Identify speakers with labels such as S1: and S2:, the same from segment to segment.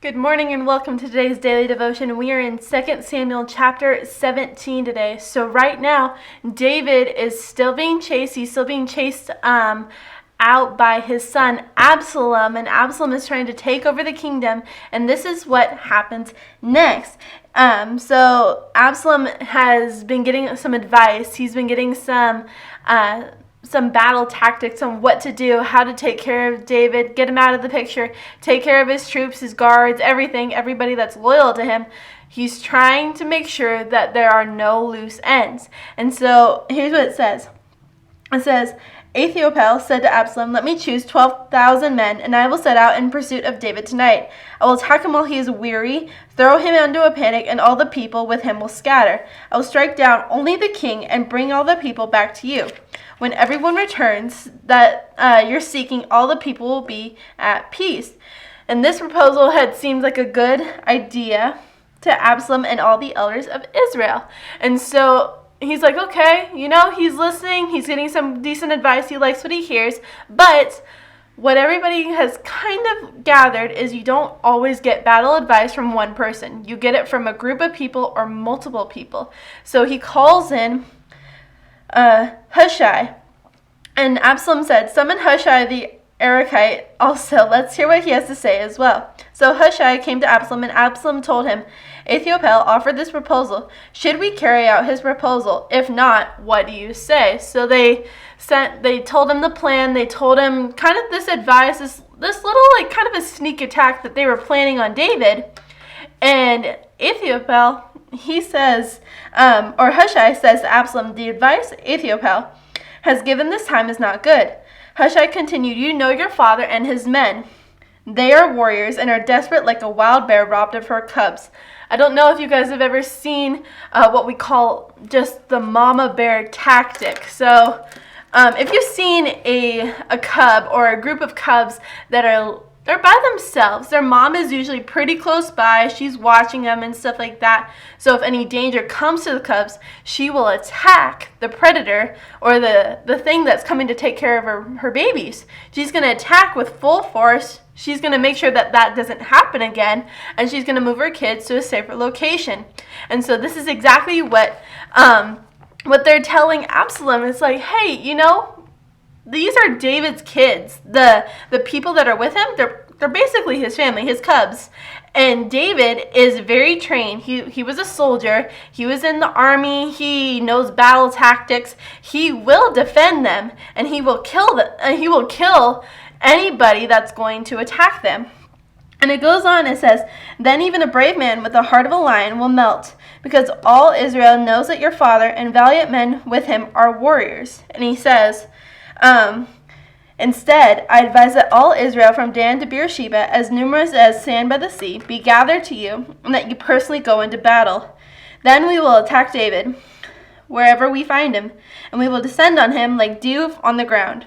S1: Good morning and welcome to today's daily devotion. We are in 2 Samuel chapter 17 today. So right now, David is still being chased. He's still being chased out by his son Absalom, and Absalom is trying to take over the kingdom. And this is what happens next. So Absalom has been getting some advice. He's been getting some battle tactics on what to do, how to take care of David, get him out of the picture, take care of his troops, his guards, everybody that's loyal to him. He's trying to make sure that there are no loose ends. And so here's what it says. It says, Ahithophel said to Absalom, "Let me choose 12,000 men, and I will set out in pursuit of David tonight. I will attack him while he is weary, throw him into a panic, and all the people with him will scatter. I will strike down only the king and bring all the people back to you. When everyone returns that you're seeking, all the people will be at peace." And this proposal had seemed like a good idea to Absalom and all the elders of Israel. And so he's like, okay, he's listening. He's getting some decent advice. He likes what he hears. But what everybody has kind of gathered is you don't always get battle advice from one person. You get it from a group of people or multiple people. So he calls in Hushai. And Absalom said, "Summon Hushai the Arachite also. Let's hear what he has to say as well." So Hushai came to Absalom, and Absalom told him, "Ahithophel offered this proposal. Should we carry out his proposal? If not, what do you say?" So they told him the plan. They told him kind of this advice, this little kind of a sneak attack that they were planning on David. And Ahithophel, he says, or Hushai says to Absalom, "The advice Ahithophel has given this time is not good." Hushai continued, "You know your father and his men. They are warriors and are desperate like a wild bear robbed of her cubs." I don't know if you guys have ever seen what we call just the mama bear tactic. So if you've seen a cub or a group of cubs they're by themselves. Their mom is usually pretty close by. She's watching them and stuff like that. So if any danger comes to the cubs, she will attack the predator or the thing that's coming to take care of her babies. She's going to attack with full force. She's going to make sure that doesn't happen again, and she's going to move her kids to a safer location. And so this is exactly what they're telling Absalom. It's like, hey, these are David's kids. The people that are with him, they're basically his family, his cubs. And David is very trained. He was a soldier. He was in the army. He knows battle tactics. He will defend them, and he will kill anybody that's going to attack them. And it goes on, it says, "Then even a brave man with the heart of a lion will melt, because all Israel knows that your father and valiant men with him are warriors." And he says, "Instead, I advise that all Israel from Dan to Beersheba, as numerous as sand by the sea, be gathered to you, and that you personally go into battle. Then we will attack David wherever we find him, and we will descend on him like dew on the ground.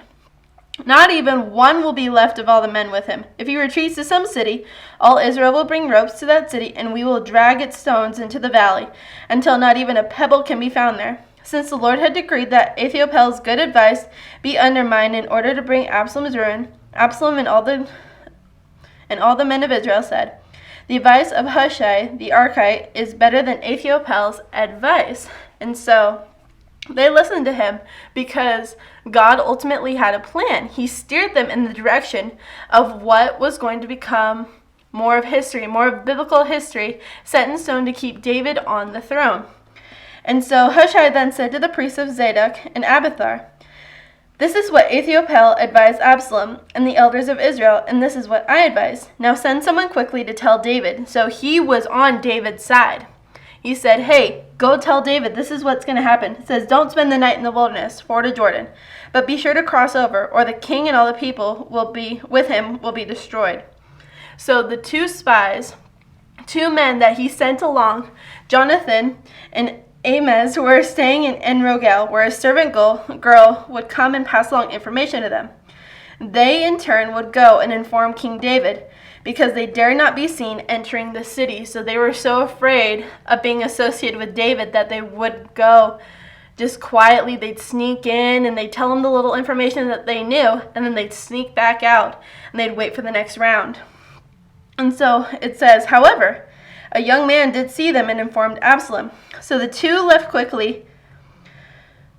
S1: Not even one will be left of all the men with him. If he retreats to some city, all Israel will bring ropes to that city, and we will drag its stones into the valley, until not even a pebble can be found there." Since the Lord had decreed that Ahithophel's good advice be undermined in order to bring Absalom's ruin, Absalom and all the men of Israel said, "The advice of Hushai the Archite is better than Ahithophel's advice." And so they listened to him because God ultimately had a plan. He steered them in the direction of what was going to become more of history, more of biblical history, set in stone to keep David on the throne. And so Hushai then said to the priests of Zadok and Abiathar, "This is what Ahithophel advised Absalom and the elders of Israel, and this is what I advise. Now send someone quickly to tell David." So he was on David's side. He said, "Hey, go tell David this is what's going to happen." It says, "Don't spend the night in the wilderness, ford of Jordan, but be sure to cross over, or the king and all the people will be destroyed." So the two spies, two men that he sent along, Jonathan and Amez, were staying in En-Rogel, where a servant girl would come and pass along information to them. They, in turn, would go and inform King David, because they dared not be seen entering the city. So they were so afraid of being associated with David that they would go just quietly. They'd sneak in, and they'd tell him the little information that they knew, and then they'd sneak back out, and they'd wait for the next round. And so it says, however, a young man did see them and informed Absalom. So the two left quickly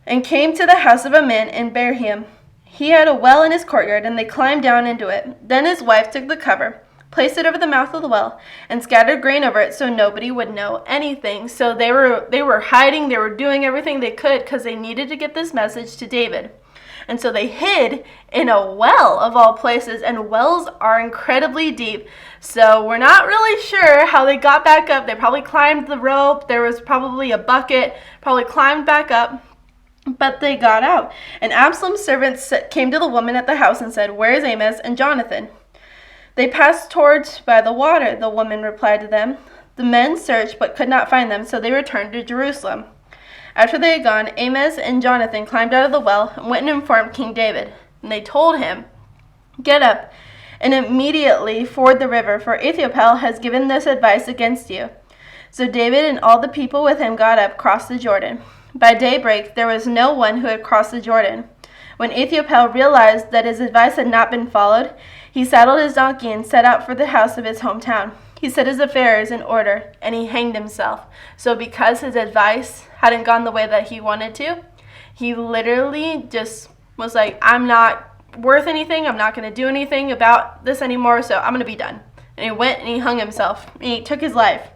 S1: and came to the house of a man in Beersheba. He had a well in his courtyard, and they climbed down into it. Then his wife took the cover, placed it over the mouth of the well, and scattered grain over it so nobody would know anything. So they were hiding, they were doing everything they could because they needed to get this message to David. And so they hid in a well of all places, and wells are incredibly deep. So we're not really sure how they got back up. They probably climbed the rope. There was probably a bucket, probably climbed back up. But they got out. And Absalom's servants came to the woman at the house and said, "Where is Amos and Jonathan?" "They passed towards by the water," the woman replied to them. The men searched but could not find them, so they returned to Jerusalem. After they had gone, Amos and Jonathan climbed out of the well and went and informed King David. And they told him, "Get up and immediately ford the river, for Ahithophel has given this advice against you." So David and all the people with him got up, crossed the Jordan. By daybreak, there was no one who had crossed the Jordan. When Ahithophel realized that his advice had not been followed, he saddled his donkey and set out for the house of his hometown. He set his affairs in order, and he hanged himself. So because his advice hadn't gone the way that he wanted to, he literally just was like, "I'm not worth anything. I'm not going to do anything about this anymore, so I'm going to be done." And he went and he hung himself, and he took his life.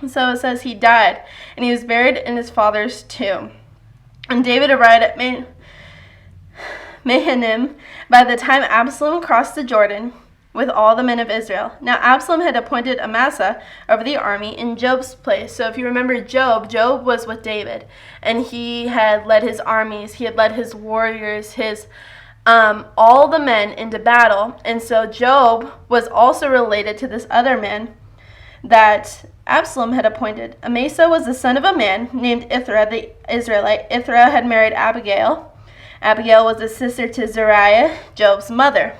S1: So it says he died, and he was buried in his father's tomb. And David arrived at Mahanaim by the time Absalom crossed the Jordan with all the men of Israel. Now Absalom had appointed Amasa over the army in Job's place. So if you remember Job was with David, and he had led his armies, he had led his warriors, his all the men into battle. And so Job was also related to this other man that Absalom had appointed. Amasa was the son of a man named Ithra the Israelite. Ithra had married Abigail. Abigail was a sister to Zeruiah, Job's mother.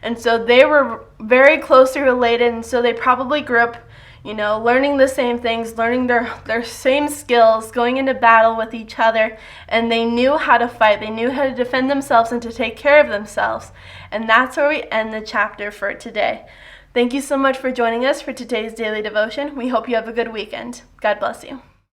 S1: And so they were very closely related, and so they probably grew up, learning the same things, learning their same skills, going into battle with each other, and they knew how to fight. They knew how to defend themselves and to take care of themselves. And that's where we end the chapter for today. Thank you so much for joining us for today's daily devotion. We hope you have a good weekend. God bless you.